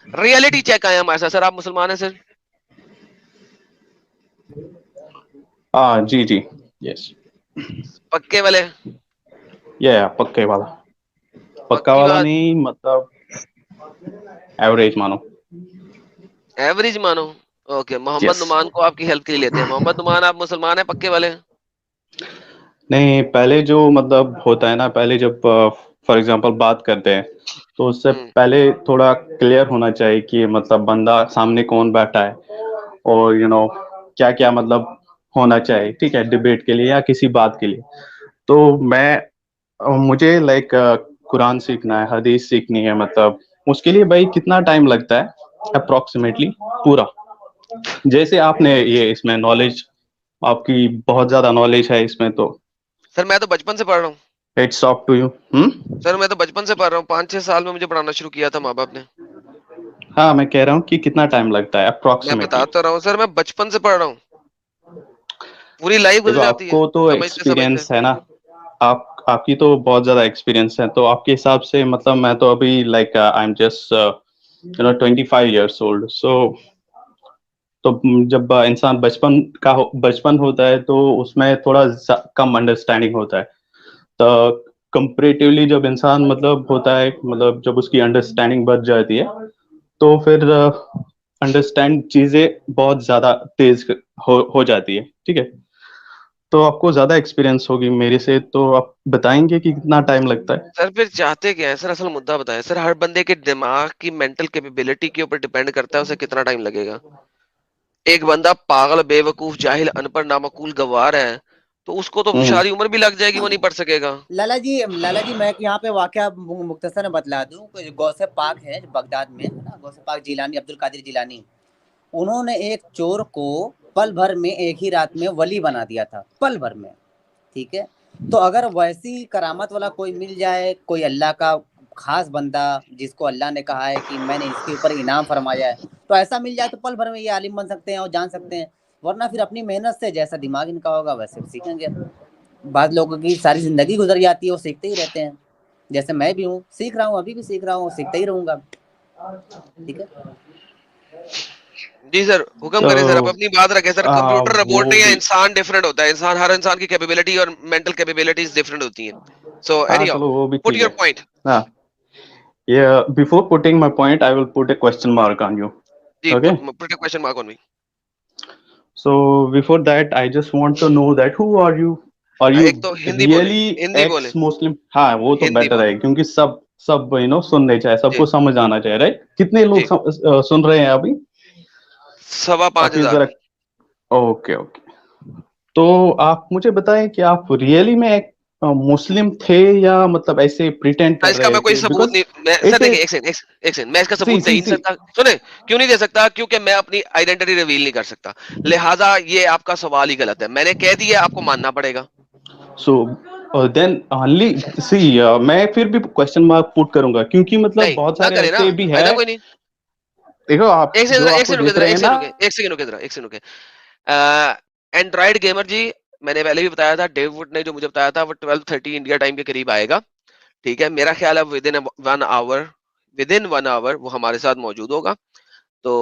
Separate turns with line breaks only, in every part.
Reality check آئے ہمارے ساتھ. سر آپ مسلمان ہیں سر؟
جی جی یس.
پکے والے؟
یا پکے والا. پکا
پکی
والا
بات.
نہیں مطلب ایوریج مانو.
ایوریج مانو. اوکے. محمد
یس.
نعمان کو آپ کی ہیلپ کے لیے لیتے ہیں. محمد نعمان آپ مسلمان ہیں پکے والے؟
نہیں پہلے جو مطلب ہوتا ہے نا, پہلے جب فار ایگزامپل بات کرتے ہیں تو اس سے پہلے تھوڑا کلیئر ہونا چاہیے کہ مطلب بندہ سامنے کون بیٹھا ہے, اور کیا کیا مطلب ہونا چاہیے, ٹھیک ہے, ڈبیٹ کے لیے یا کسی بات کے لیے. تو مجھے لائک قرآن سیکھنا ہے, حدیث سیکھنی ہے, مطلب اس کے لیے بھائی کتنا ٹائم لگتا ہے اپروکسیمیٹلی پورا, جیسے آپ نے یہ اس میں نالج, آپ کی بہت زیادہ نالج ہے اس میں, تو
سر میں تو بچپن سے پڑھ رہا ہوں.
It's up to you.
Sir میں تو بچپن سے پڑھ رہا ہوں. 5-6 سال میں مجھے پڑھانا شروع کیا تھا ماں باپ نے.
ہاں میں کہہ رہا ہوں کہ کتنا ٹائم لگتا ہے
میں
اپروکسیمیٹلی.
بتاتا رہا ہوں سر, میں بچپن سے پڑھ رہا ہوں. پوری لائف گزر
دیکھو آپ
جاتی ہے
کو تو
سمجھتے سمجھتے.
ایکسپیرئنس ہے نا, آپ کی تو بہت زیادہ ایکسپیرینس ہے, تو آپ کے حساب سے مطلب میں تو ابھی like I am just 25 years old. تو جب انسان بچپن ہوتا ہے تو اس میں تھوڑا کم انڈرسٹینڈنگ ہوتا ہے, تو کمپریٹیولی جب انسان مطلب ہوتا ہے, مطلب جب اس کی انڈرسٹینڈنگ بڑھ جاتی ہے تو پھر انڈرسٹینڈ چیزیں بہت زیادہ تیز ہو جاتی ہے, ٹھیک ہے. تو آپ کو زیادہ ایکسپیرینس ہوگی میرے سے, تو آپ بتائیں گے کہ کتنا ٹائم لگتا ہے.
سر پھر چاہتے کیا ہے سر؟ اصل مدعا بتائیں سر. ہر بندے کے دماغ کی مینٹل کیپیبلٹی کے اوپر ڈیپینڈ کرتا ہے اسے کتنا ٹائم لگے گا. ایک بندہ پاگل, بے وقوف, جاہل, ان پڑھ, نامعقول, گوار ہے, تو اس کو تو ساری عمر بھی لگ جائے گی, وہ نہیں پڑھ سکے گا.
لالا جی میں یہاں پہ واقعہ مختصر بتلا دوں. غوث پاک ہے بغداد میں نا, غوث پاک جیلانی, عبد القادر جیلانی, انہوں نے ایک چور کو پل بھر میں ایک ہی رات میں ولی بنا دیا تھا, پل بھر میں, ٹھیک ہے. تو اگر ویسی کرامت والا کوئی مل جائے, کوئی اللہ کا خاص بندہ جس کو اللہ نے کہا ہے کہ میں نے اس کے اوپر انعام فرمایا ہے, تو ایسا مل جائے تو پل بھر میں یہ عالم بن سکتے ہیں اور جان سکتے ہیں. ورنہ پھر اپنی محنت سے جیسا دماغ ان کا ہوگا ویسے سیکھیں گے. بعض لوگوں کی ساری زندگی گزر جاتی ہے, وہ سیکھتے ہی رہتے ہیں. جیسے میں بھی ہوں, سیکھ رہا ہوں, ابھی بھی سیکھ رہا ہوں, سیکھتا ہی رہوں گا. ٹھیک ہے.
جی سر حکم
تو
کریں سر, آپ اپنی بات رکھیں سر. کمپیوٹر
وہ
روبوٹ نہیں ہے,
بھی
انسان ڈفرنٹ ہوتا ہے. ہر انسان کی کیپیبلٹی اور مینٹل کیپیبلٹیز ڈفرنٹ ہوتی ہیں. سو
ہاں
اینی ہاؤ,
چلو وہ بھی
پٹ
ٹھیک
یور
ہے.
پوائنٹ.
ہاں before putting my point I will put a question mark on you.
G
Okay,
put a question mark on me.
so before that I just want to know that who are you, are you
ایک تو ہندی بولیں,
really
Hindi
ex
بولیں,
muslim. ہاں وہ تو
Hindi
better
بولیں.
ہے کیونکہ سب سننے چاہے, سب
جی
کو سمجھ آنا چاہیے, رائٹ. کتنے
جی
لوگ سن رہے ہیں ابھی؟
5,500.
ذرا اوکے اوکے. تو آپ مجھے بتائیں کہ آپ ریئلی میں ایک مسلم تھے یا مطلب ایسے پریٹینڈ کر
اس کا
رہے
میں کوئی
تھے,
ثبوت
بیکاز
نہیں سر.
اٹ
دیکھیں
از
ایک سیکنڈ, میں اس کا
سی
ثبوت دے
سی
ہی نہیں
سی
سکتا. سنیں, کیوں نہیں دے سکتا؟ کیونکہ میں اپنی آئیڈینٹی ریویل نہیں کر سکتا, لہٰذا یہ آپ کا سوال ہی غلط ہے. میں نے کہہ دیا, آپ کو ماننا پڑے گا.
سو دین اونلی سی, میں پھر بھی کوشچن مارک پٹ کروں گا کیونکہ مطلب
نہیں
بہت
نہ
سارے
کرے نا,
ایسے بھی ہے.
فائدہ کوئی نہیں.
دیکھو آپ
ایک
جو
سیکنڈ
آپ
ایک
کو
سیکنڈ
دیکھ
ادھر,
رہے ہیں نا.
ایک سیکنڈ رکے. اینڈرائڈ گیمر جی, میں نے پہلے بھی بتایا تھا, ڈیو وڈ نے جو مجھے بتایا تھا, وہ 12:30 انڈیا ٹائم کے قریب آئے گا. ٹھیک ہے, میرا خیال ہے ود ان 1 hour وہ ہمارے ساتھ موجود ہوگا. تو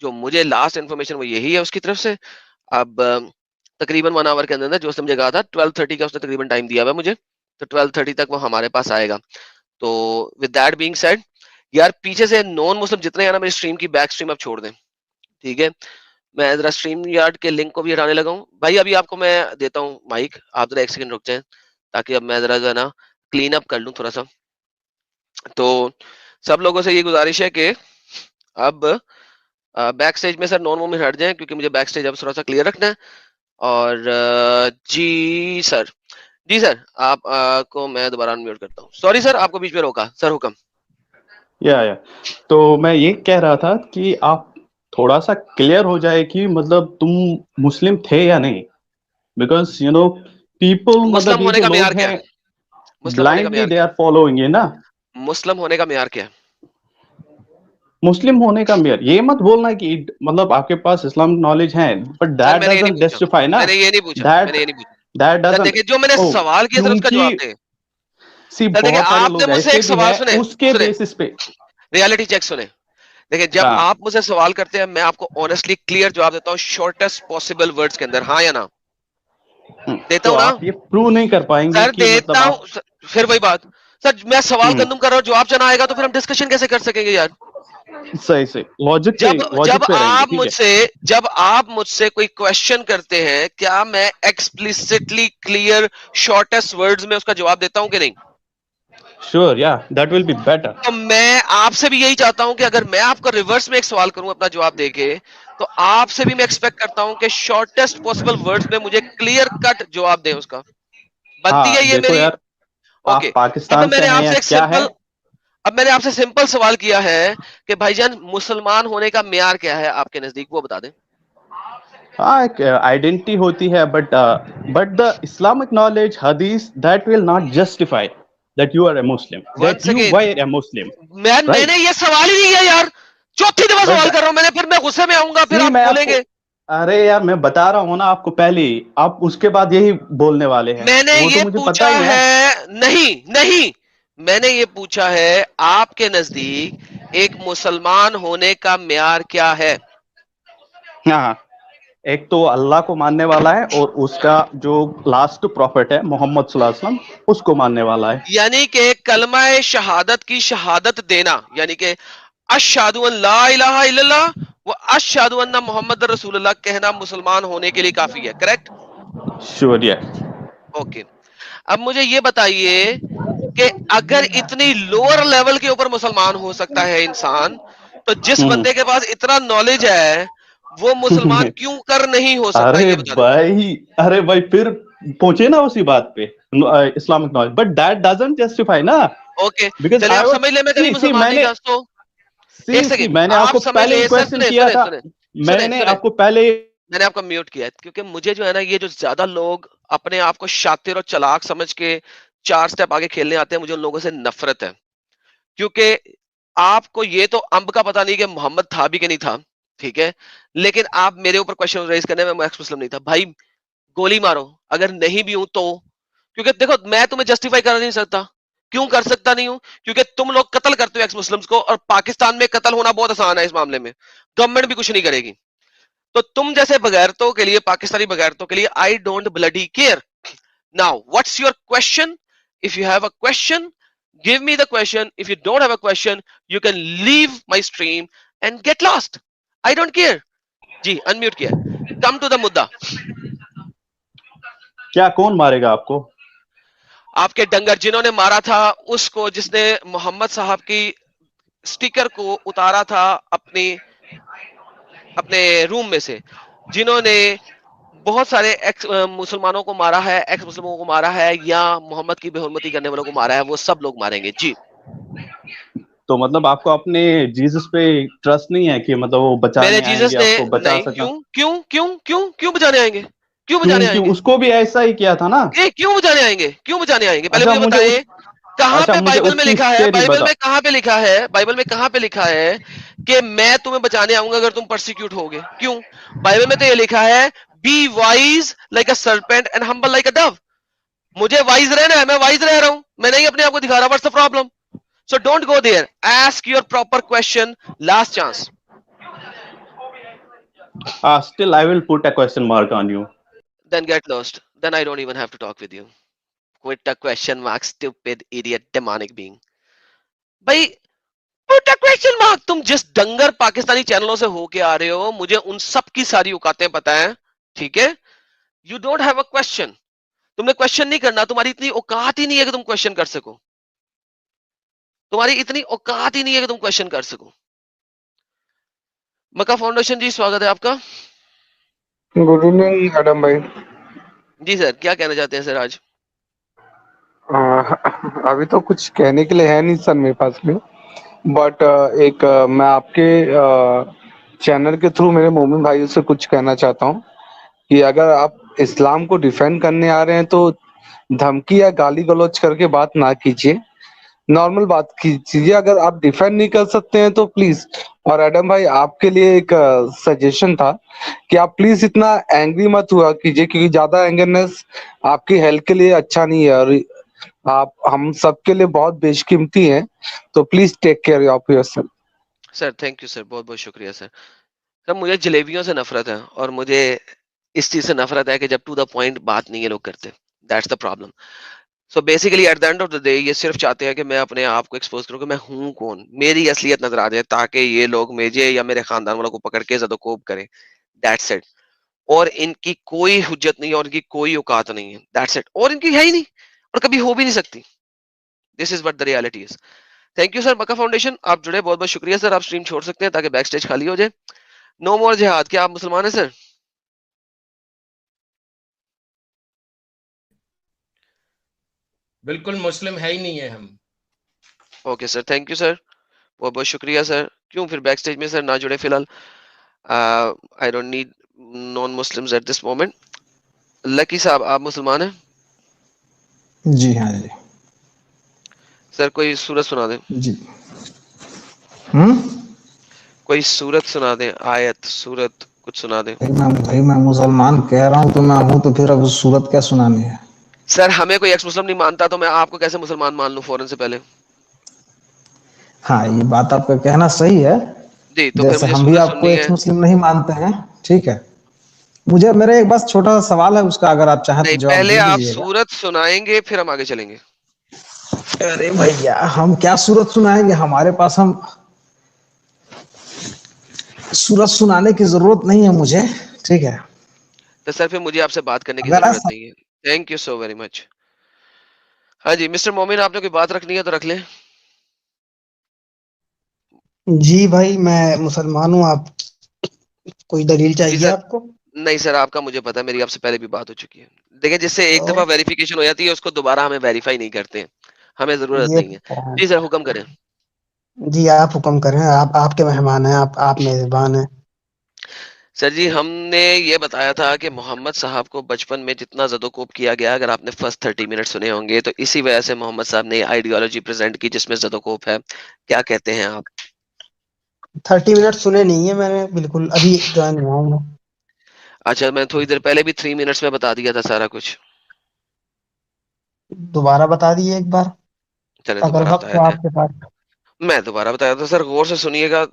جو مجھے لاسٹ انفارمیشن وہ یہی ہے اس کی طرف سے. اب تقریباً 1 hour کے اندر, جو اس نے مجھے کہا تھا 12:30 کا اس نے تقریباً ٹائم دیا ہوا مجھے, تو 12:30 تک وہ ہمارے پاس آئے گا. تو ود دیٹ بینگ سیڈ, یار پیچھے سے نان مسلم جتنے ہیں نا, میری اسٹریم کی بیک اسٹریم اب چھوڑ دیں. ٹھیک ہے, میں ذرا اسٹریم یارڈ کے لنک کو بھی ہٹانے لگا ہوں. بھائی ابھی آپ کو میں دیتا ہوں مائک, آپ ذرا ایک سیکنڈ رک جائیں تاکہ اب میں ذرا جو ہے نا کلین اپ کر لوں تھوڑا سا. تو سب لوگوں سے یہ گزارش ہے کہ اب بیک سٹیج میں سر نان مومنٹ ہٹ جائیں, کیونکہ مجھے بیک سٹیج اب تھوڑا سا کلیئر رکھنا ہے. اور جی سر آپ کو میں دوبارہ انمیوٹ کرتا ہوں. سوری سر, آپ کو بیچ میں روکا سر, حکم.
یا تو میں یہ کہہ رہا تھا کہ آپ تھوڑا سا کلیئر ہو جائے کہ مطلب تم مسلم تھے یا نہیں, بیکاز پیپل مطلب
مسلم
یہ
ہونے
جو
کا معیار
لوگ
کیا
ہیں
ہے؟ مسلم ہونے کا
بلائنڈلی
معیار
دے
کیا
آر فالوئنگ نا.
ہے؟ مسلم ہونے کا معیار کیا ہے؟
مسلم ہونے کا معیار یہ مت بولنا کہ مطلب آپ کے پاس اسلامک نالج ہے, بٹ
سر
دیٹ
میں نے یہ نہیں
ڈزنٹ
پوچھا,
جسٹیفائی نا,
میں نے یہ نہیں پوچھا, میں نے یہ نہیں پوچھا.
That
sir
doesn't.
دیکھیں, جو میں نے
او
سوال کیا سر اس کا جواب
کیونکہ
دیں.
سی
سر دیکھیں,
بہت سارے
آپ نے
لوگ
مجھ سے
ایسے
ایک
بھی
سوال
ہے
سنے
اس کے
سنے
بیسس پہ.
ریالٹی چیک سنے. دیکھیں جب
ہاں
آپ مجھ سے سوال کرتے ہیں میں آپ کو آنےسٹلی کلیئر جواب دیتا ہوں شارٹیسٹ پاسبل ورڈز کے اندر, ہاں یا نا, دیتا
تو
ہوں نا
آپ یہ پروو نہیں کر پائیں گے
سر,
کہ
دیتا
مطلب آپ
ہوں پھر وہی بات سر, میں سوال
ہوں
گندم کر رہا ہوں جواب چنا آئے گا تو پھر ہم ڈسکشن کیسے کر سکیں گے یار.
صحیح صحیح
جب
لاجک پہ رہیں گے, ٹھیک ہے.
جب آپ مجھ سے کوئی کوشچن کرتے ہیں کیا میں ایکسپلسٹلی کلیئر شارٹیسٹ ورڈز میں اس کا جواب دیتا ہوں کہ نہیں؟
شیور, یا دیٹ ول بی بیٹر.
تو میں آپ سے بھی یہی چاہتا ہوں کہ اگر میں آپ کو ریورس میں ایک سوال کروں اپنا جواب دے کے, تو آپ سے بھی میں ایکسپیکٹ کرتا ہوں کہ شارٹیسٹ پاسبل ورڈز میں مجھے کلیئر کٹ جواب دیں اس کا. بنتی ہے
ہاں
یہ
دیکھو
میری؟
یار,
اوکے.
آپ پاکستان سے ہیں یا کیا ہے؟
اب میں نے آپ سے سمپل سوال کیا ہے کہ بھائی جان مسلمان ہونے کا معیار کیا ہے آپ کے نزدیک, وہ بتا دیں.
ہاں ایک آئیڈینٹی ہوتی ہے, بٹ دا اسلامک نالج حدیث that will not justify that you are a Muslim, that
once
you
again,
were a Muslim,
میں
رائٹ.
نے یہ سوال ہی نہیں کیا یار, چوتھی دفعہ
بٹ
سوال کر رہا ہوں میں نے, پھر میں غصے میں آؤں گا پھر
سی
آپ
میں
بولیں
کو,
گے.
ارے یار میں بتا رہا ہوں نا آپ کو پہلے ہی, آپ اس کے بعد یہی بولنے والے ہیں,
میں نے
وہ تو
یہ
مجھے پتا
پوچھا
ہی ہے.
نہیں, میں نے یہ پوچھا ہے آپ کے نزدیک ایک مسلمان ہونے کا معیار کیا ہے؟
ہاں, ایک تو اللہ کو ماننے والا ہے اور اس کا جو لاسٹ پروفٹ ہے محمد صلی اللہ علیہ وسلم اس کو ماننے والا ہے.
یعنی کہ کلمہ شہادت کی شہادت دینا, یعنی کہ اشہد ان لا الہ الا اللہ و اشہد ان محمد رسول اللہ کہنا مسلمان ہونے کے لیے کافی ہے, کریکٹ؟
شیور, یا
اوکے. اب مجھے یہ بتائیے کہ اگر اتنی لوور لیول کے اوپر مسلمان ہو سکتا ہے انسان, تو جس بندے کے پاس اتنا نالج ہے وہ مسلمان کیوں کر نہیں ہو سکتا,
ارے
یہ بتا دیں.
بھائی, ارے بھائی پھر پہنچے نا اسی بات پہ, Islamic knowledge, but that doesn't justify نا,
اوکے
بیکاز
چلے
آئی
آپ
واز
سمجھ لیں میں کبھی
سی
مسلمان
میں
نہیں
نے
تھا تو ایک
سی
سیکنڈ
میں نے آپ
آپ
کو
سمجھ
پہلے ہی
لیں. سر
کوشچن
سنیں
کیا
سنیں
تھا,
سنیں
میں
سنیں
نے
سنیں
آپ کو پہلے
میں نے آپ کو میوٹ کیا ہے کیونکہ مجھے جو ہے نا یہ جو زیادہ لوگ اپنے آپ کو شاطر اور چلاک سمجھ کے 4 سٹیپ آگے کھیلنے آتے ہیں, مجھے ان لوگوں سے نفرت ہے. کیونکہ آپ کو یہ تو امب کا پتہ نہیں کہ محمد تھا بھی کہ نہیں تھا, ٹھیک ہے, لیکن آپ میرے اوپر کوشچن ریز کرنے میں ایکس مسلم نہیں تھا. بھائی گولی مارو اگر نہیں بھی ہوں تو, کیونکہ دیکھو میں تمہیں جسٹیفائی کر نہیں سکتا. کیوں کر سکتا نہیں ہوں؟ کیونکہ تم لوگ قتل کرتے ہو ایکس مسلمز کو, اور پاکستان میں قتل ہونا بہت آسان ہے اس معاملے میں, گورنمنٹ بھی کچھ نہیں کرے گی. تو تم جیسے بغیرتوں کے لیے, پاکستانی بغیرتوں کے لیے I don't bloody care. Now what's your question? If you have a question give me the question. If you don't have a question you can leave my stream and get lost. I don't care. جی unmute کیا. come to the مدعا.
کیا کون مارے گا آپ کو؟
آپ کے ڈنگر جنہوں نے مارا تھا اس کو, جس نے محمد صاحب کی سٹیکر کو اتارا تھا اپنے روم میں سے, جنہوں نے بہت سارے مسلمانوں کو مارا ہے, ایکس مسلموں کو مارا ہے, یا محمد کی بے حرمتی کرنے والوں کو مارا ہے, وہ سب لوگ ماریں گے. جی
تو مطلب آپ کو اپنے جیزس پہ ٹرسٹ نہیں ہے کہ مطلب وہ
میرے
بچانے آئیں
جیزس
گے,
نے
آپ کو بچا
نہیں,
سکنا؟
کیوں کیوں کیوں کیوں کیوں بچانے آئیں گے؟ کیوں بچانے آئیں
کیوں
گے؟
اس کو بھی ایسا ہی کیا تھا نا.
کیوں بچانے آئیں گے؟ کیوں بچانے آئیں گے؟ پہلے
اچھا
مجھے
مجھے
بتائیں کہاں
اچھا
پہ
مجھے
بائبل
اس
میں
کی
لکھا ہے,
اسٹوری
بائبل
بتا.
میں کہاں پہ لکھا ہے, بائبل میں کہاں پہ لکھا ہے کہ میں تمہیں بچانے آؤں گا اگر تم پرسیکیوٹ ہوگے؟ کیوں؟ بائبل میں تو یہ لکھا ہے be wise like a serpent and humble like a dove. مجھے وائز رہنا ہے, میں وائز رہ رہا ہوں, میں نہیں اپنے آپ کو دکھا رہا. What's the problem? So don't go there, ask your proper question, last chance.
Still I will put a question mark on you.
Then get lost. Then I don't even have to talk with you. Quit the question mark, stupid idiot demonic being. بھائی put a question mark. تم جس ڈنگر پاکستانی چینلوں سے ہو کے آ رہے ہو, مجھے ان سب کی ساری اوقاتیں پتہ ہیں, ٹھیک ہے. You don't have a question. تم نے کوشچن نہیں کرنا, تمہاری اتنی اوقات ہی نہیں ہے کہ تم کوشچن کر سکو. تمہاری اتنی اوقات ہی نہیں ہے کہ تم کوشچن کر سکو. مکہ فاؤنڈیشن جی, سواگت ہے آپ کا.
گڈ ایوننگ ایڈم بھائی.
جی سر, کیا کہنا چاہتے ہیں سر آج؟
ابھی تو کچھ کہنے کے لیے ہے نہیں سر میرے پاس میں, بٹ ایک میں آپ کے چینل کے تھرو میرے مومن بھائیوں سے کچھ کہنا چاہتا ہوں کہ اگر آپ اسلام کو ڈیفینڈ کرنے آ رہے ہیں تو دھمکی یا گالی گلوچ کر کے بات نہ کیجیے, نارمل بات کیجیے. اگر آپ ڈیفینڈ نہیں کر سکتے ہیں تو پلیز. اور ایڈم بھائی آپ کے لیے ایک سجیشن تھا کہ آپ پلیز اتنا اینگری مت ہوا کیجیے, کیونکہ زیادہ اینگرنیس آپ کی ہیلتھ کے لیے اچھا نہیں ہے, اور آپ ہم سب کے لیے بہت بیش قیمتی ہیں, تو please take care of your self.
Sir thank you سر, بہت بہت شکریہ سر. سر مجھے جلیبیوں سے نفرت ہے, اور مجھے اس چیز سے نفرت ہے کہ جب ٹو دا پوائنٹ بات نہیں یہ لوگ کرتے. That's the problem. So basically at the end of the day یہ صرف چاہتے ہیں کہ میں اپنے آپ کو ایکسپوز کروں کہ میں ہوں کون, میری اصلیت نظر آ جائے, تاکہ یہ لوگ مجھے یا میرے خاندان والوں کو پکڑ کے زد و کوب کریں. That's it. اور ان کی کوئی حجت نہیں ہے, اور ان کی کوئی اوقات نہیں ہے. That's it. اور ان کی ہے ہی نہیں, اور کبھی ہو بھی نہیں سکتی. This is what the reality is. Thank you sir. Makkah foundation آپ جڑے, بہت بہت شکریہ سر. آپ اسٹریم چھوڑ سکتے ہیں تاکہ بیک اسٹیج خالی ہو جائے. نو مور جہاد. کیا آپ مسلمان ہیں سر؟
بالکل مسلم ہے ہی نہیں ہے ہم.
اوکے سر, تھینک یو سر, بہت بہت شکریہ سر. کیوں پھر بیک اسٹیج میں سر نہ جڑے فی الحال. I don't need non Muslims at this moment. Lucky صاحب آپ مسلمان ہیں؟
جی ہاں جی.
سر کوئی سورت سنا دیں.
جی.
کوئی سورت سنا دیں, آیت سورت کچھ سنا دیں.
بھائی میں مسلمان کہہ رہا ہوں تو میں ہوں, تو پھر اب صورت کیا سنانی ہے؟
سر ہمیں کوئی ایکس مسلم نہیں مانتا, تو میں آپ کو کیسے مسلمان مان لوں فوراً سے پہلے.
ہاں یہ بات آپ کا کہنا صحیح ہے.
جی تو پھر
جیسے
مجھے
ہم بھی
سورت
آپ کو
سننی ہے.
ایکس مسلم نہیں مانتے ہیں, ٹھیک ہے. مجھے میرا ایک بس چھوٹا سا سوال ہے, اس کا اگر آپ چاہیں تو
نہیں,
جواب
پہلے
دے
آپ
دیجیے گا.
سورت سنائیں گے پھر ہم آگے چلیں گے.
ارے بھیا ہم کیا صورت سنائیں گے, ہمارے پاس ہم صورت سنانے کی ضرورت نہیں ہے مجھے, ٹھیک ہے.
تو سر پھر مجھے آپ سے بات کرنے کی
اگر
ضرورت
ایسا
نہیں ہے. Thank you so very much. ہاں جی مسٹر مومن, آپ نے کوئی بات رکھنی ہے تو رکھ لیں.
جی بھائی میں مسلمان ہوں. آپ کوئی دلیل
جی
چاہیے
سر.
آپ کو؟
نہیں سر, آپ کا مجھے پتا ہے, میری آپ سے پہلے بھی بات ہو چکی ہے. دیکھیں جس سے ایک دفعہ ویریفیکیشن ہو جاتی ہے اس کو دوبارہ ہمیں ویریفائی نہیں کرتے ہیں, ہمیں ضرورت
یہ
نہیں ہے. جی سر حکم کریں.
جی آپ حکم کریں, آپ کے مہمان ہیں, آپ میزبان ہیں.
سر جی ہم نے یہ بتایا تھا کہ محمد صاحب کو بچپن میں جتنا زد و کوب کیا گیا, اگر آپ نے فرسٹ 30 منٹ سنے ہوں گے, تو اسی وجہ سے محمد صاحب نے آئیڈیالوجی پریزنٹ کی جس میں زد و کوب ہے. کیا کہتے ہیں آپ؟
30 منٹ سنے نہیں ہے میں نے, بالکل ابھی جوائن ہوا ہوں.
اچھا, میں تھوڑی دیر پہلے بھی 3 منٹس میں بتا دیا تھا سارا کچھ.
دوبارہ بتا دیے ایک بار
چلے
اگر
دوبارہ
وقت
بتایا
ہو
تھا,
آپ کے پاس.
میں دوبارہ بتایا تھا سر, غور سے سنیے گا.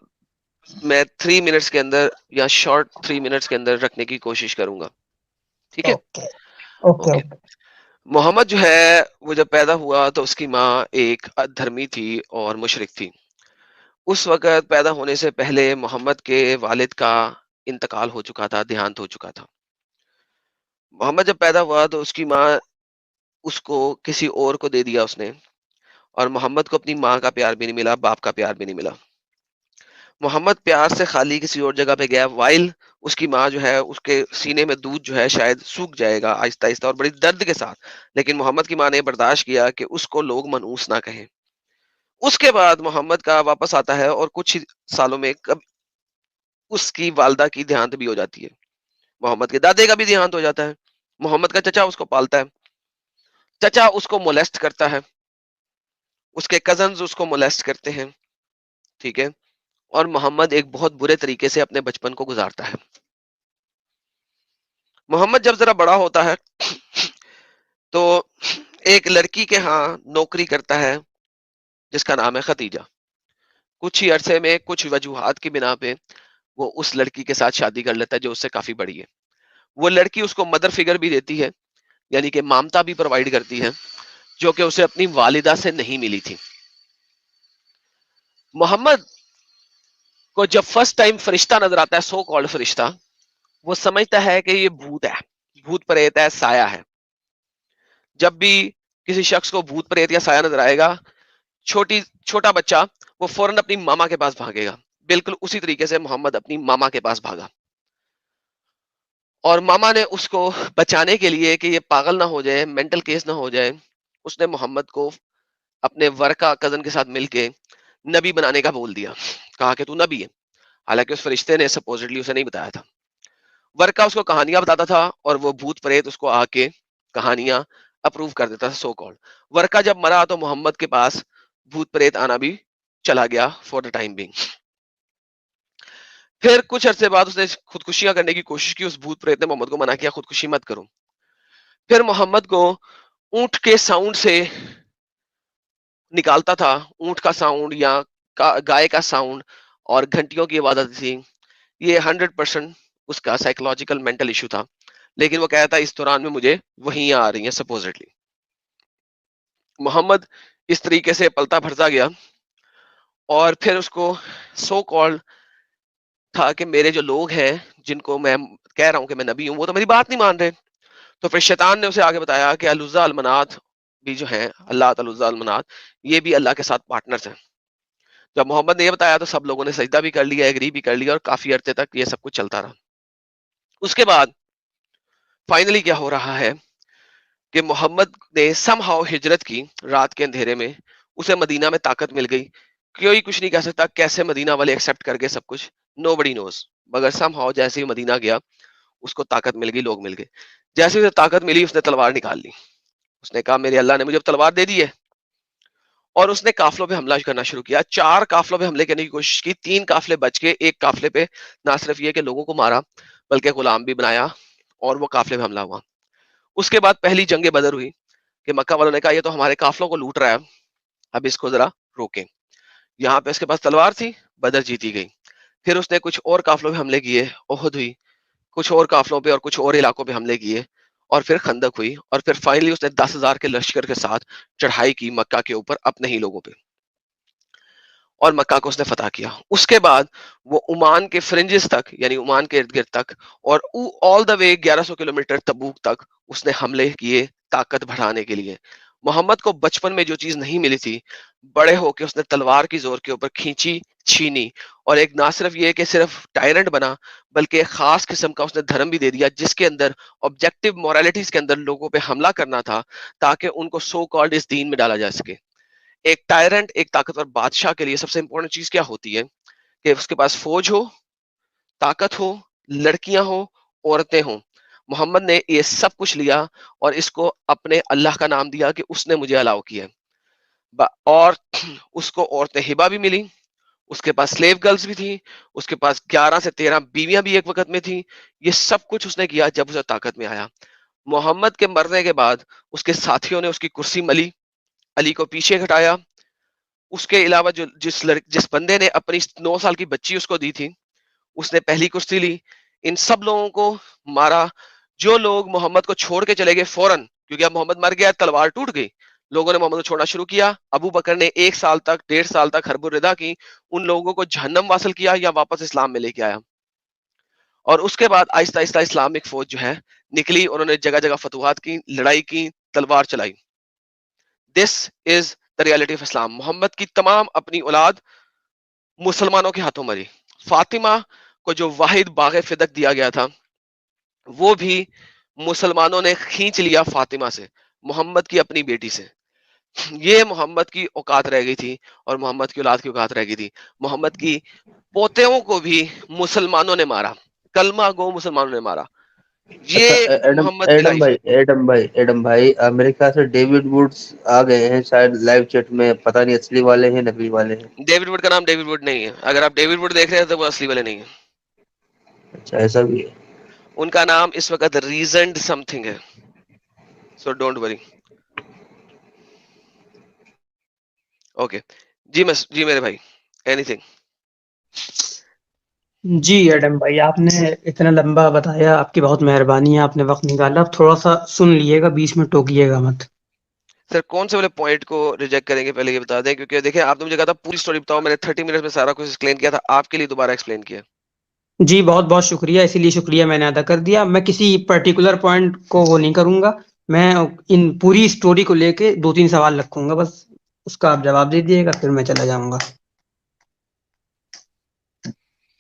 میں 3 منٹس کے اندر یا شارٹ 3 منٹس کے اندر رکھنے کی کوشش کروں گا, ٹھیک ہے.
Okay okay
okay.
اوکے.
محمد جو ہے وہ جب پیدا ہوا تو اس کی ماں ایک دھرمی تھی اور مشرک تھی. اس وقت پیدا ہونے سے پہلے محمد کے والد کا انتقال ہو چکا تھا, دیہانت ہو چکا تھا. محمد جب پیدا ہوا تو اس کی ماں اس کو کسی اور کو دے دیا اس نے, اور محمد کو اپنی ماں کا پیار بھی نہیں ملا, باپ کا پیار بھی نہیں ملا. محمد پیار سے خالی کسی اور جگہ پہ گیا, وائل اس کی ماں جو ہے اس کے سینے میں دودھ جو ہے شاید سوکھ جائے گا آہستہ آہستہ اور بڑی درد کے ساتھ, لیکن محمد کی ماں نے برداشت کیا کہ اس کو لوگ منحوس نہ کہیں. اس کے بعد محمد کا واپس آتا ہے, اور کچھ ہی سالوں میں اس کی والدہ کی دیہانت بھی ہو جاتی ہے. محمد کے دادے کا بھی دیہانت ہو جاتا ہے. محمد کا چچا اس کو پالتا ہے. چچا اس کو مولیسٹ کرتا ہے, اس کے کزنز اس کو مولیسٹ کرتے ہیں, ٹھیک ہے. اور محمد ایک بہت برے طریقے سے اپنے بچپن کو گزارتا ہے. محمد جب ذرا بڑا ہوتا ہے تو ایک لڑکی کے ہاں نوکری کرتا ہے جس کا نام ہے ختیجہ. کچھ ہی عرصے میں کچھ وجوہات کی بنا پہ وہ اس لڑکی کے ساتھ شادی کر لیتا ہے جو اس سے کافی بڑی ہے. وہ لڑکی اس کو مدر فگر بھی دیتی ہے, یعنی کہ مامتا بھی پرووائڈ کرتی ہے, جو کہ اسے اپنی والدہ سے نہیں ملی تھی. محمد کو جب فرسٹ ٹائم فرشتہ نظر آتا ہے, سو کالڈ فرشتہ, وہ سمجھتا ہے کہ یہ بھوت ہے, بھوت پریت ہے, سایہ ہے. جب بھی کسی شخص کو بھوت پریت یا سایہ نظر آئے گا, چھوٹا بچہ وہ فوراً اپنی ماما کے پاس بھاگے گا. بالکل اسی طریقے سے محمد اپنی ماما کے پاس بھاگا, اور ماما نے اس کو بچانے کے لیے کہ یہ پاگل نہ ہو جائے, مینٹل کیس نہ ہو جائے, اس نے محمد کو اپنے ورکا کزن کے ساتھ مل کے نبی بنانے کا بول دیا. کہا کہ تو نبی ہے, حالانکہ اس فرشتے نے سپوزٹلی اسے نہیں بتایا تھا. ورکا اس کو کہانیاں بتاتا تھا, اور وہ بھوت پریت اس کو آ کے کہانیاں اپروو کر دیتا تھا, سو کالڈ. ورکا جب مرا تو محمد کے پاس بھوت پریت آنا بھی چلا گیا فور دا ٹائم بینگ. پھر کچھ عرصے بعد اس نے خودکشیاں کرنے کی کوشش کی. اس بھوت پریت نے محمد کو منع کیا خودکشی مت کرو. پھر محمد کو اونٹ کے ساؤنڈ سے نکالتا تھا, اونٹ کا ساؤنڈ یا گائے کا ساؤنڈ, اور گھنٹیوں کی عبادت تھی. یہ 100% اس کا سائیکولوجیکل مینٹل ایشو تھا. لیکن وہ کہتا اس دوران میں مجھے وہیں آ رہی ہیں سپوزٹلی. محمد اس طریقے سے پلتا پھرتا گیا اور پھر اس کو سو کالڈ تھا کہ میرے جو لوگ ہیں جن کو میں کہہ رہا ہوں کہ میں نبی ہوں وہ تو میری بات نہیں مان رہے. تو پھر شیطان نے اسے آگے بتایا کہ العزا المنات بھی جو ہیں اللہ العزا المنات یہ بھی اللہ کے ساتھ پارٹنرز ہیں. جب محمد نے یہ بتایا تو سب لوگوں نے سجدہ بھی کر لیا, ایگری بھی کر لیا, اور کافی عرصے تک یہ سب کچھ چلتا رہا. اس کے بعد فائنلی کیا ہو رہا ہے کہ محمد نے سم ہاؤ ہجرت کی رات کے اندھیرے میں, اسے مدینہ میں طاقت مل گئی. کوئی کچھ نہیں کہہ سکتا کیسے مدینہ والے ایکسیپٹ کر گئے سب کچھ, نو بڈی نوز. مگر سم ہاؤ جیسے ہی مدینہ گیا اس کو طاقت مل گئی, لوگ مل گئے. جیسے اسے طاقت ملی اس نے تلوار نکال لی. اس نے کہا میرے اللہ نے مجھے تلوار دے دی ہے, اور اس نے قافلوں پہ حملہ کرنا شروع کیا. 4 قافلوں پہ حملے کرنے کی کوشش کی, 3 قافلے بچ کے, ایک قافلے پہ نہ صرف یہ کہ لوگوں کو مارا بلکہ غلام بھی بنایا, اور وہ قافلے پہ حملہ ہوا. اس کے بعد پہلی جنگ بدر ہوئی کہ مکہ والوں نے کہا یہ تو ہمارے قافلوں کو لوٹ رہا ہے, اب اس کو ذرا روکیں. یہاں پہ اس کے پاس تلوار تھی, بدر جیتی گئی. پھر اس نے کچھ اور قافلوں پہ حملے کیے, احد ہوئی, کچھ اور قافلوں پہ اور کچھ اور علاقوں پہ حملے کیے, اور پھر خندق ہوئی, اور پھر فائنلی اس نے 10,000 کے لشکر کے ساتھ چڑھائی کی مکہ کے اوپر اپنے ہی لوگوں پہ, اور مکہ کو اس نے فتح کیا. اس کے بعد وہ عمان کے فرنجز تک یعنی عمان کے ارد گرد تک اور آل دا وے 1100 کلومیٹر تبوک تک اس نے حملے کیے طاقت بڑھانے کے لیے. محمد کو بچپن میں جو چیز نہیں ملی تھی بڑے ہو کے اس نے تلوار کی زور کے اوپر کھینچی, چھینی, اور ایک نہ صرف یہ کہ صرف ٹائرنٹ بنا بلکہ ایک خاص قسم کا اس نے دھرم بھی دے دیا جس کے اندر آبجیکٹو مورالٹیز کے اندر لوگوں پہ حملہ کرنا تھا تاکہ ان کو سو کالڈ اس دین میں ڈالا جا سکے. ایک ٹائرنٹ, ایک طاقتور بادشاہ کے لیے سب سے امپورٹنٹ چیز کیا ہوتی ہے کہ اس کے پاس فوج ہو, طاقت ہو, لڑکیاں ہو, عورتیں ہوں. محمد نے یہ سب کچھ لیا اور اس کو اپنے اللہ کا نام دیا کہ اس نے مجھے الاؤ کیا, اور اس کو عورتیں ہبہ بھی ملی, اس کے پاس سلیو گرلز بھی تھیں, اس کے پاس 11 سے 13 بیویاں بھی ایک وقت میں تھیں. یہ سب کچھ اس نے کیا جب اسے طاقت میں آیا. محمد کے مرنے کے بعد اس کے ساتھیوں نے اس کی کرسی ملی, علی کو پیچھے ہٹایا. اس کے علاوہ جو جس بندے نے اپنی 9 سال کی بچی اس کو دی تھی اس نے پہلی کرسی لی. ان سب لوگوں کو مارا. جو لوگ محمد کو چھوڑ کے چلے گئے فوراً, کیونکہ اب محمد مر گیا, تلوار ٹوٹ گئی, لوگوں نے محمد کو چھوڑنا شروع کیا. ابو بکر نے 1 سال تک 1.5 سال تک حرب الردہ کی, ان لوگوں کو جہنم واصل کیا یا واپس اسلام میں لے کے آیا. اور اس کے بعد آہستہ آہستہ اسلامک فوج جو ہے نکلی, انہوں نے جگہ جگہ فتوحات کی, لڑائی کی, تلوار چلائی. دس از دا ریالٹی آف اسلام. محمد کی تمام اپنی اولاد مسلمانوں کے ہاتھوں مری. فاطمہ کو جو واحد باغ فدق دیا گیا تھا وہ بھی مسلمانوں نے کھینچ لیا فاطمہ سے, محمد کی اپنی بیٹی سے. یہ محمد کی اوقات رہ گئی تھی اور محمد کی اولاد کی اوقات رہ گئی تھی. محمد کی پوتےوں کو بھی مسلمانوں نے مارا, کلمہ گو مسلمانوں نے مارا. یہ محمد کی لائف ہے.
ایڈم بھائی میرے خیال سے ڈیوڈ ووڈز آ گئے ہیں شاید لائیو چیٹ میں, پتہ نہیں اصلی والے ہیں نقلی والے ہیں.
ڈیوڈ وڈ کا نام ڈیوڈ وڈ نہیں ہے, اگر آپ ڈیوڈ وڈ دیکھ رہے ہیں تو وہ اصلی والے نہیں ہیں.
اچھا ایسا بھی ہے.
ان کا نام اس وقت ریزنڈ سم تھنگ ہے, سو ڈونٹ وری. اوکے جی میرے بھائی, اینی تھنگ.
جی ایڈم بھائی آپ نے اتنا لمبا بتایا, آپ کی بہت مہربانی ہے, آپ نے وقت نکالا. اب تھوڑا سا سن لیے گا, بیچ میں ٹوکیے گا مت.
سر کون سے والے پوائنٹ کو ریجیکٹ کریں گے پہلے یہ بتا دیں, کیونکہ دیکھیں آپ نے مجھے کہا تھا پوری سٹوری بتاؤ, میں نے 30 منٹ میں سارا کچھ ایکسپلین کیا تھا, آپ کے لیے دوبارہ ایکسپلین کیا.
جی بہت بہت شکریہ, اسی لیے شکریہ میں نے ادا کر دیا. میں کسی پرٹیکولر پوائنٹ کو وہ نہیں کروں گا, میں ان پوری سٹوری کو لے کے 2-3 سوال رکھوں گا, بس اس کا آپ جواب دے دیجیے گا, پھر میں چلا جاؤں گا.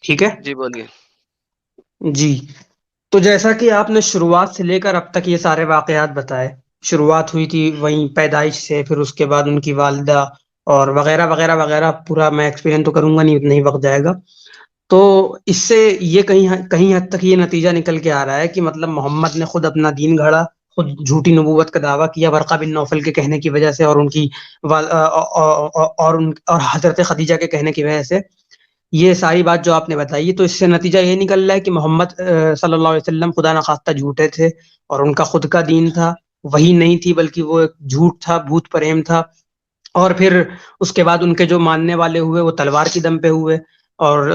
ٹھیک ہے
جی بولیے.
جی تو جیسا کہ آپ نے شروعات سے لے کر اب تک یہ سارے واقعات بتائے, شروعات ہوئی تھی وہیں پیدائش سے, پھر اس کے بعد ان کی والدہ اور وغیرہ وغیرہ وغیرہ, پورا میں ایکسپلین تو کروں گا نہیں, اتنا ہی وقت جائے گا. تو اس سے یہ کہیں حد تک یہ نتیجہ نکل کے آ رہا ہے کہ مطلب محمد نے خود اپنا دین گھڑا, خود جھوٹی نبوت کا دعویٰ کیا ورقہ بن نوفل کے کہنے کی وجہ سے, اور ان کی اور حضرت خدیجہ کے کہنے کی وجہ سے. یہ ساری بات جو آپ نے بتائی, تو اس سے نتیجہ یہ نکل رہا ہے کہ محمد صلی اللہ علیہ وسلم خدا نخواستہ جھوٹے تھے, اور ان کا خود کا دین تھا وہی نہیں تھی, بلکہ وہ ایک جھوٹ تھا, بھوت پریم تھا. اور پھر اس کے بعد ان کے جو ماننے والے ہوئے وہ تلوار کی دم پہ ہوئے. اور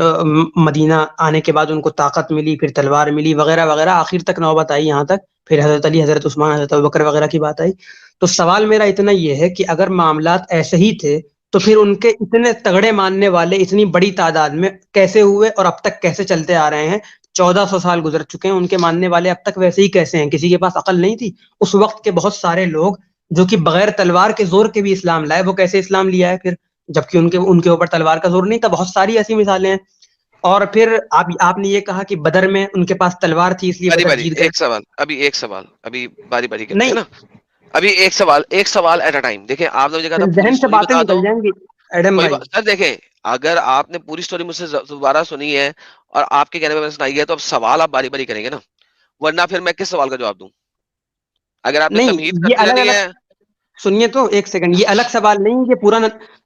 مدینہ آنے کے بعد ان کو طاقت ملی، پھر تلوار ملی وغیرہ وغیرہ، آخر تک نوبت آئی یہاں تک، پھر حضرت علی، حضرت عثمان، حضرت ابوبکر وغیرہ کی بات آئی. تو سوال میرا اتنا یہ ہے کہ اگر معاملات ایسے ہی تھے تو پھر ان کے اتنے تگڑے ماننے والے اتنی بڑی تعداد میں کیسے ہوئے اور اب تک کیسے چلتے آ رہے ہیں؟ 1400 سال گزر چکے ہیں، ان کے ماننے والے اب تک ویسے ہی کیسے ہیں؟ کسی کے پاس عقل نہیں تھی؟ اس وقت کے بہت سارے لوگ جو کہ بغیر تلوار کے زور کے بھی اسلام لائے، وہ کیسے اسلام لیا ہے پھر، جبکہ ان کے اوپر تلوار کا زور نہیں تھا؟ بہت ساری ایسی مثالیں ہیں. اور پھر آپ نے یہ کہا کہ بدر میں ان کے پاس تلوار تھی اس لیے
باری
بدر
باری
جیت گئے.
ایک سوال ابھی باری باری کرتے ہیں
نہیں،
نا. ابھی ایک سوال ایٹ اے ٹائم. دیکھیں آپ نے مجھے کہا تھا پوری
ذہن سے
اسٹوری
باتیں
بتا دو.
نکل جائیں گی ایڈم
کوئی
بھائی.
سر دیکھیں، اگر آپ نے پوری اسٹوری مجھ سے دوبارہ سنی ہے اور آپ کے کہنے میں سنائی ہے تو اب سوال آپ باری باری کریں گے نا، ورنہ پھر میں کس سوال کا جواب دوں؟ اگر آپ نے
نہیں،
تمہید
یہ
کرتے
الگ
رہنی
الگ،
ہے.
سنیے تو ایک سیکنڈ، یہ الگ سوال نہیں، یہ پورا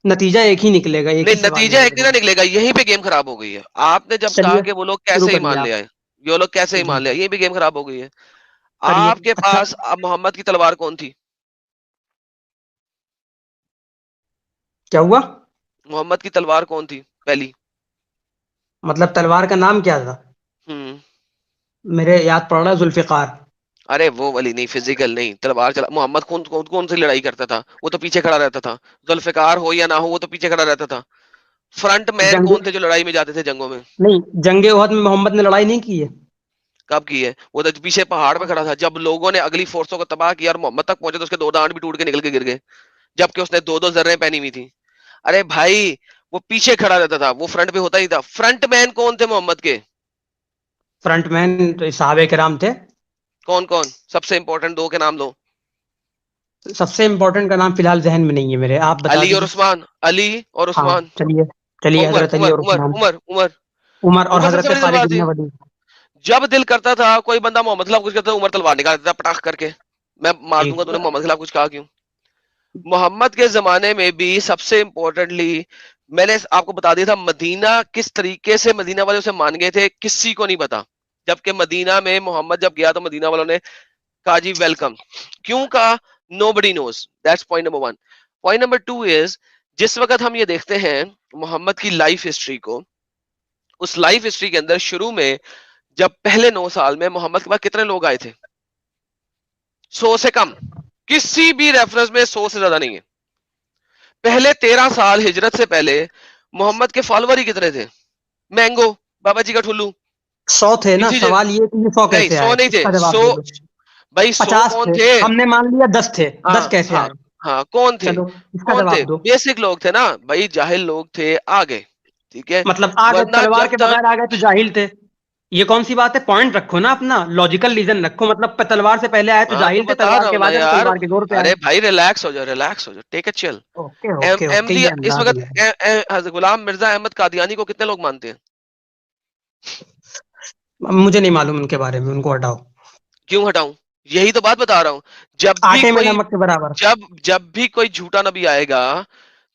نتیجہ ایک ہی نکلے گا، ایک ہی
نہیں،
سوال
نتیجہ
میں
ایک
نکلے
نہ
گا.
نکلے گا. یہیں پہ گیم خراب ہو گئی ہے. آپ نے جب کہا
چلیے
کہ وہ لوگ
شروع
کیسے ہی
کریے
مان لے
آپ.
آئے، یہ لوگ کیسے ہی
جی
مان لے آئے، یہیں پہ گیم خراب ہو گئی ہے.
کریے.
آپ کے
اچھا،
پاس اب محمد کی تلوار کون تھی؟
کیا ہوا؟
محمد کی تلوار کون تھی پہلی؟
مطلب تلوار کا نام کیا تھا؟
ہوں
میرے یاد پڑ رہا ہے ذوالفقار.
ارے وہ والی نہیں، فزیکل نہیں، تلوار چلا. محمد کون سی لڑائی کرتا تھا؟ وہ تو پیچھے کھڑا رہتا تھا. ذوالفقار ہو یا نہ ہو، وہ تو پیچھے کھڑا رہتا تھا. فرنٹ مین
جنگ
کون تھے جو لڑائی میں جاتے تھے جنگوں میں؟
نہیں، جنگ احد میں محمد نے لڑائی نہیں کی ہے.
کب کی ہے؟ وہ تو پیچھے پہاڑ پہ کھڑا تھا جب لوگوں نے اگلی فورسوں کو تباہ کیا اور محمد تک پہنچے تو اس کے 2 دانت بھی ٹوٹ کے نکل کے گر گئے، جبکہ اس نے 2 ذریں پہنی ہوئی تھی. ارے بھائی وہ پیچھے کھڑا رہتا تھا، وہ فرنٹ پہ ہوتا ہی تھا. فرنٹ مین کون تھے محمد کے؟
فرنٹ مین تو صحابہ کرام تھے.
کون کون؟ سب سے امپورٹنٹ 2 کے نام لو.
سب سے امپورٹنٹ کا نام فی الحال ذہن میں نہیں ہے میرے، آپ بتا
علی اور
دیجیے.
عثمان، علی اور
ہاں،
عثمان.
چلیے
عمر
حضرت علی
عمر
اور
عمر
عثمان.
عمر عمر
عمر اور
عمر سب سے
حضرت
بڑی
خالد
تلوار
بن
تھی.
ولید.
جب دل کرتا تھا کوئی بندہ محمد خلاف کچھ کرتا تھا، عمر تلوار نکال دیتا پٹاخ کر کے، میں مار
جی.
دوں گا تو نے محمد خلاف کچھ کہا کیوں. محمد کے زمانے میں بھی سب سے امپورٹنٹلی میں نے آپ کو بتا دیا تھا مدینہ کس طریقے سے مدینہ والے اسے مان گئے تھے، کسی کو نہیں پتا. جبکہ مدینہ میں محمد جب گیا تو مدینہ والوں نے کہا جی ویلکم. کیوں کہا؟ Nobody knows. That's point number 1. Point number 2 is جس وقت ہم یہ دیکھتے ہیں محمد کی لائف ہسٹری کو، اس لائف ہسٹری کے اندر شروع میں جب پہلے 9 سال میں محمد کے پاس کتنے لوگ آئے تھے؟ 100 سے کم. کسی بھی ریفرنس میں 100 سے زیادہ نہیں ہے. پہلے 13 سال ہجرت سے پہلے محمد کے فالوور ہی کتنے تھے؟ مینگو، بابا جی کا ٹھلو.
100 تھے نا،
اسی جگہ
سوال یہ کہ یہ 100
نہیں،
کیسے
100
آئے،
نہیں
اس
تھے.
کا جواب
100
دے دو.
بھائی 100
50
کون
تھے،
تھے؟
ہم نے مان لیا 10 تھے.
ہاں
10 کیسے
ہاں
آئے؟
ہاں کون تھے؟
چلو اس کا
کون تھے؟
جواب دو.
بیسک لوگ تھے نا بھائی، جاہل لوگ تھے آگے. ٹھیک ہے،
مطلب آگے
ورنہ
تلوار
جب
کے
تک
بغیر آ گئے تو جاہل تھے، یہ کون سی بات ہے؟ پوائنٹ رکھو نا اپنا، لاجیکل ریزن رکھو. مطلب تلوار سے پہلے آئے تو
ہاں تو
جاہل تھے،
بتا
تلوار
رہا
کے
ہوں نا
بعد آئے تو
یار.
تلوار کے زور پہ آئے.
ارے بھائی ریلیکس ہو جاؤ، ریلیکس ہو جاؤ، ٹیک اٹ چل.
اوکے اوکے اوکے، یہ
اس
انداز
وقت
ہے.
حضرت غلام مرزا احمد قادیانی کو کتنے لوگ مانتے ہیں؟
مجھے نہیں معلوم ان کے بارے میں، ان کو ہٹاؤ.
کیوں ہٹاؤں؟ یہی تو بات بتا رہا ہوں.
آٹے میں نمک کے برابر.
جب بھی کوئی جھوٹا نبی آئے گا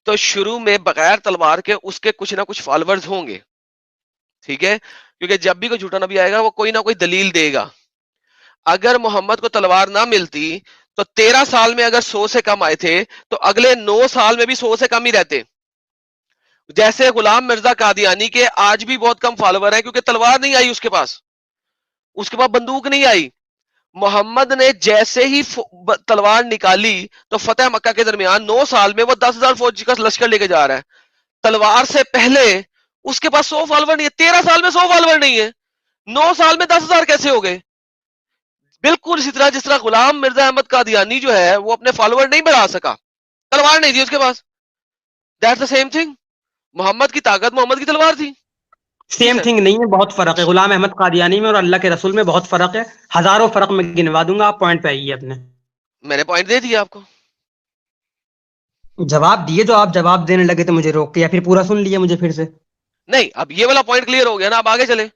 تو شروع میں بغیر تلوار کے اس کے کچھ نہ کچھ فالوورز ہوں گے. ٹھیک ہے، کیونکہ جب بھی کوئی جھوٹا نبی آئے گا وہ کوئی نہ کوئی دلیل دے گا. اگر محمد کو تلوار نہ ملتی تو 13 سال میں اگر 100 سے کم آئے تھے تو اگلے 9 سال میں بھی 100 سے کم ہی رہتے. جیسے غلام مرزا قادیانی کے آج بھی بہت کم فالوور ہیں کیونکہ تلوار نہیں آئی اس کے پاس بندوق نہیں آئی. محمد نے جیسے ہی تلوار نکالی تو فتح مکہ کے درمیان 9 سال میں وہ 10,000 فوج کا لشکر لے کے جا رہا ہے. تلوار سے پہلے اس کے پاس 100 فالوور نہیں ہے. 13 سال میں 100 فالوور نہیں ہے، 9 سال میں 10,000 کیسے ہو گئے؟ بالکل اسی طرح جس طرح غلام مرزا احمد قادیانی جو ہے وہ اپنے فالوور نہیں بڑھا سکا، تلوار نہیں تھی اس کے پاس. That's the same thing. Muhammad کی طاقت محمد کی تلوار تھی.
سیم تھنگ نہیں ہے، بہت فرق ہے. غلام احمد قادیانی میں اور اللہ کے رسول میں بہت فرق ہے، ہزاروں فرق میں گنوا دوں گا. آپ پوائنٹ پہ آئیے اپنے.
میں نے پوائنٹ دے دیا آپ کو.
جواب دیے، جو آپ جواب دینے لگے تو مجھے روک کے، یا پھر پورا سن لیا مجھے پھر سے.
نہیں، اب یہ والا پوائنٹ کلیئر ہو گیا نا، اب آگے چلیں.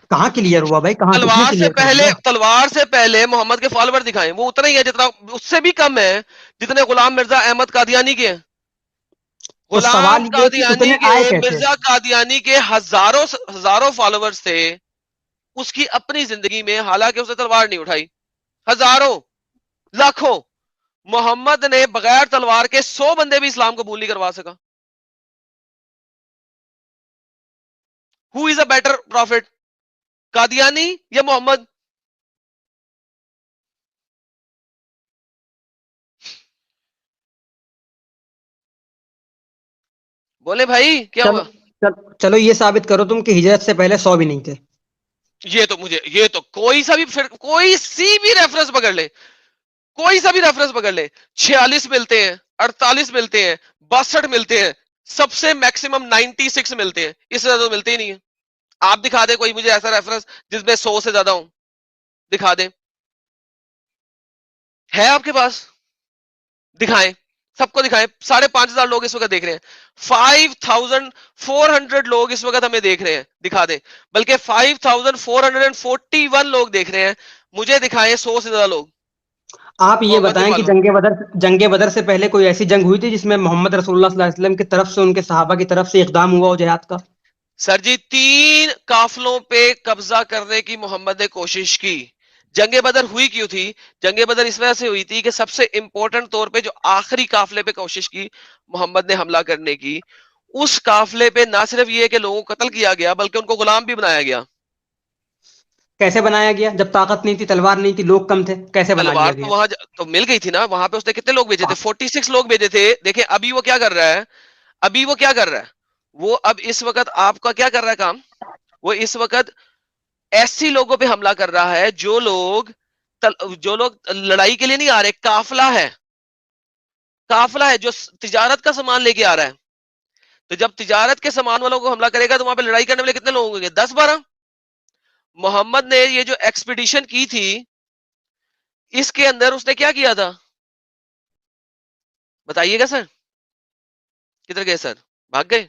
کہاں کلیئر ہوا بھائی؟ کہاں؟ کس نے کلیئر کر دیا؟
تلوار سے پہلے محمد کے فالوور دکھائیں، وہ اتنا ہی ہے جتنا، اس سے بھی کم ہے جتنے غلام مرزا احمد قادیانی کے ہیں.
تو
غلام
سوال یہ کہ
قادیانی
اتنے
کے،
آئے کیسے؟
مرزا قادیانی کے ہزاروں فالوورز تھے اس کی اپنی زندگی میں، حالانکہ اس نے تلوار نہیں اٹھائی. ہزاروں، لاکھوں. محمد نے بغیر تلوار کے 100 بندے بھی اسلام قبول نہیں کروا سکا. Who is a better prophet? Qadiani یا محمد؟ بولے بھائی کیا
چلو
ہوا؟
چلو یہ ثابت کرو تم کہ ہجرت سے پہلے 100 بھی نہیں تھے.
یہ تو کوئی سا بھی ریفرنس پکڑ لے، کوئی سا بھی ریفرنس پکڑ لے، 46 ملتے ہیں، 48 ملتے ہیں، 62 ملتے ہیں، سب سے میکسیمم 96 ملتے ہیں، اس سے زیادہ ملتے ہی نہیں ہیں. آپ دکھا دیں کوئی مجھے ایسا ریفرنس جس میں 100 سے زیادہ ہوں، دکھا دیں. ہے آپ کے پاس؟ دکھائیں، سب کو دکھائیں. 5,500 لوگ اس وقت دیکھ رہے ہیں، 5,400 لوگ اس وقت ہمیں دیکھ رہے ہیں، دکھا دیں. بلکہ 5,441 لوگ دیکھ رہے ہیں، مجھے دکھائیں 100 سے زیادہ لوگ.
آپ یہ
محمد بن
بتائیں کہ
معلوم.
جنگ بدر سے پہلے کوئی ایسی جنگ ہوئی تھی جس میں محمد رسول اللہ صلی اللہ علیہ وسلم کی طرف سے ان کے صحابہ کی طرف سے اقدام ہوا ہو جہاد کا؟
سر جی 3 قافلوں پہ قبضہ کرنے کی محمد نے کوشش کی. جنگ بدر ہوئی کیوں تھی؟ جنگ بدر اس وجہ سے ہوئی تھی کہ سب سے امپورٹنٹ طور پہ جو آخری قافلے پہ کوشش کی محمد نے حملہ کرنے کی، اس قافلے پہ نہ صرف یہ کہ لوگوں کو قتل کیا گیا بلکہ ان کو غلام بھی بنایا گیا.
کیسے بنایا گیا؟ جب طاقت نہیں تھی، تلوار نہیں تھی، لوگ کم تھے، کیسے بنا
تلوار
لیا
تو
گیا؟
وہاں تو مل گئی تھی نا. وہاں پہ اس نے کتنے لوگ بھیجے تھے؟ 46 لوگ بھیجے تھے. دیکھیں ابھی وہ کیا کر رہا ہے، ابھی وہ کیا کر رہا ہے، وہ اب اس وقت آپ کا کیا کر رہا ہے کام، وہ اس وقت ایسی لوگوں پہ حملہ کر رہا ہے جو لوگ لڑائی کے لیے نہیں آ رہے، قافلہ ہے، قافلہ ہے جو تجارت کا سامان لے کے آ رہا ہے. تو جب تجارت کے سامان والوں کو حملہ کرے گا تو وہاں پہ لڑائی کرنے والے کتنے لوگ ہوں گے؟ 10-12. محمد نے یہ جو ایکسپیڈیشن کی تھی اس کے اندر اس نے کیا کیا تھا بتائیے گا سر؟ کدھر گئے سر؟ بھاگ گئے؟